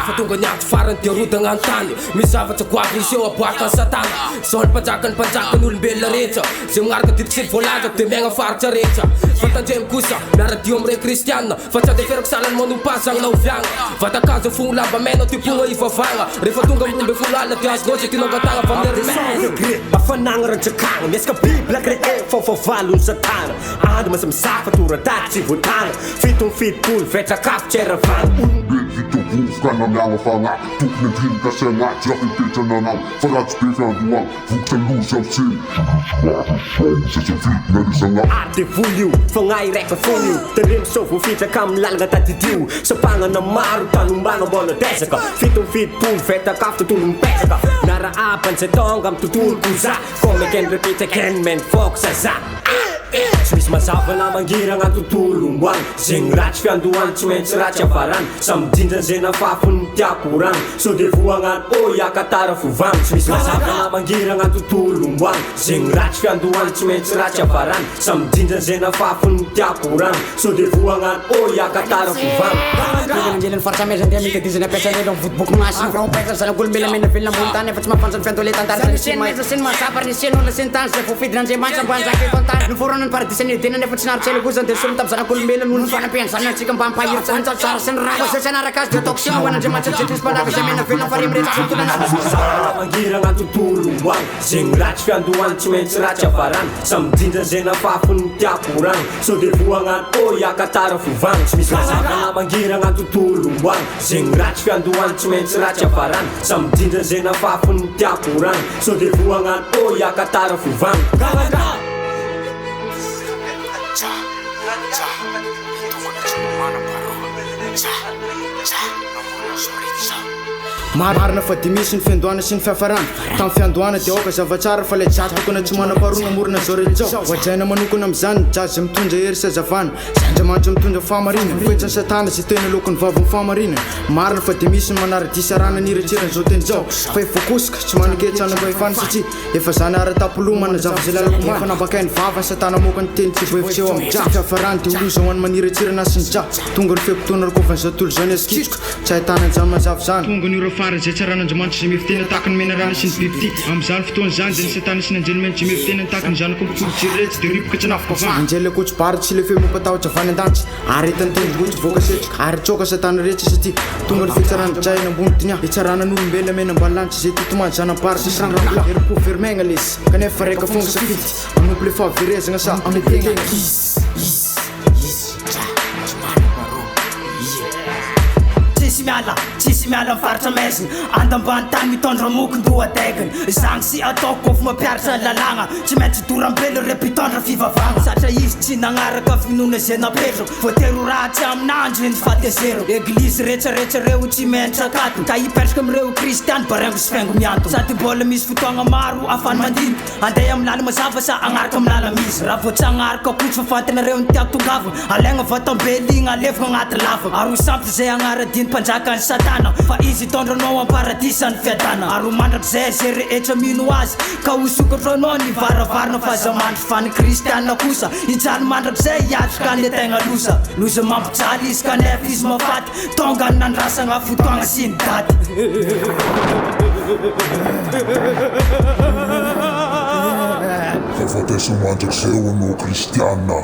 Efa tonga niato farany dia rodagna an-tany. Misy zavatra goavy izy eo aboaka ny satana. Zao ny mpanjakan'ny olombelona rehetra. Zay magnaraka diditsily voalanja dia miaigna faritra rehetra. Fa tandremo kosa miara-dio amin'ireo kristianina. Fa tsy adeferako salany manompa-zagna na oviagna. Vatakazo fogno lamba mena tipogna ivavagna. Rehefa tonga amin'ny 12 alina dia azo loatra tinongatagna fa amin'ireo afanagna rantrakagna miasaka bibla créé faofavalony satana. Andro masa misafa toradaty tsy voatana. Fito ny fitopolo vetrakafo tsy eravagna. Kana miagna fagna tokony andrinika sy agnaty raha fipetrana fa ratsy be fiandohagna vokotra loza amitsiny na risagna ady voly io fagnahy raika fony io tandremo sao voafitraka amin'ny lalagna tadidio sampagnana maro tany ombana mbola desaka fito fitopolo vetakafo tontolo mipesaka nara apan'izay tonga amin'ny tontolo koza komekeny repetrakeny meny fokosaza tsy misy mazava na mangiragna tontolo omboagny zegny ratsy fiandohany tsy maintsy ratsy avarany samidindra zay nafafony tiako ragno so de voagnany o iakatara fovagny tsy misy mazava na mangiragna tontolo omboagny zegny ratsy fiandohany tsy maintsy ratsy avarany samidindra zay nafafony tiako ragno so de voagnany o iakatara fovagny Angelany faritra mezany dia mikadizany apiasa relo mivotoboky masina fa mipesana zanak'olombelona velona ambony tany efa tsy mahafantsany fiandoha le tantara seny mazava ny seny olona seny tany zay voafidin'Andriamanitra mba hanjaka eto an-tany ny foronany paradisany edenany efa tsy narotsela kosa dia solony tamin'ny zanak'olombelona noho ny fanampiany antsika mba hampahiry tsany tsara sy ny raha zay tsy anaraka azy dia ataoko sy hoan'Andriamanitra tsy trisy mpanaka zay mena velona fare mirehetra tontolana mangiragna tontolo omboagny zegny ratsy fiandohany tsy maintsy ratsy avarany samidindra zay nafafony tiako ragno so de voagnany o iakatara fovagny tsy misy mazava mangiragna tontolo omboagny zegny ratsy fiandohany tsy maintsy ratsy avarany samidindra zay nafafony tiako ragno so de voagnany o iakatara fovagny marina fa dia misy ny fiandohana sy ny fiafarana tamin'ny fiandohana dia aoka zavatsara fa lay jaty tokony tsy manam-paharoa namorona zao rehetra hoajaina manokana amin'izany jazy mitondra hery sy hazavana Andriamanitra mitondra fahamarina foetsany satana zay tena lokony vaviny fahamarina marina fa dia misy ny manara-disy arana ny iretrerany zao teny zao fa efa kosika tsy manaketsana vahefana satria efa zany ara-tapoloha manazava zay lalako efa nambakainy vavany satana moka ny teny tsy vohevitsy eo amin'ny ja fiafarany dia oloza ho any maniretrerana sy ny ja tonga ny fiampitona rakovan'ny zao tontolo zao ny azikitroka tsy ahitana an'izany mazava zany tonga ny ora farany zay tsaran'Andriamanitra zay mifitena tahaka ny mena rano sy ny biby ty amin'izany fotoana zany dia ny satana sy ny anjelimena zay mifitena tahaka ny zanako mitolo jiretsy dia ripoka tsy nafaka va anjely kotsy baritsy sy le fe mampatahotra avany an-danitsy ary hitany tendrombotsy voaka setrika ary tsoka satana rehetra satria tonga ny fitsarana jaina ambony tinia itsarana n'olombelona mena ambany lanitra zay titomany zanam-baritra sy randranola erim-po vermaigna lesy kanefa raika fonga safidy manompo le fahaverezagna sa amin'ny tegna tsisy miala mifaritra maizina andambany tany mitondra mokon-dohategany zagny sy ataoko kofa mampiaritra ny lalagna tsy maintsy dorambelo re mpitondra fivavagna satria izy tsy nagnaraka finoana zay napetrako voatery ratsy amin'andro eny fatezero eglizy rehetrarehetra reo tsy mentra akatony ka hipetraka amireo kristiany barengo sy fiaingo miantony sady mbola misy fotoagna maro afany mandinika andeha amin'ny lala mazava sa agnaraka amin'ny lala misy raha voatsy agnaraka kotsy fa fantinareo ny tiako tongavana alaigna vatambelina alevagna agnaty lava ary sampy zay agnaradiny mpanjaka ny satana fa izy tondranao amparadisa ny fiadana ary mandrak'izay zay rehetra mino azy ka hosokatrao ny varavarana fa zamandry fa ny kristiana kosa hijaly mandrak'izay hiatrika ny tegna loza mampijaly izy kanefa izy mafaty tonga nandrasagna fotoagna sy ny daty fa fatesa mandrak'izay ho anao kristiana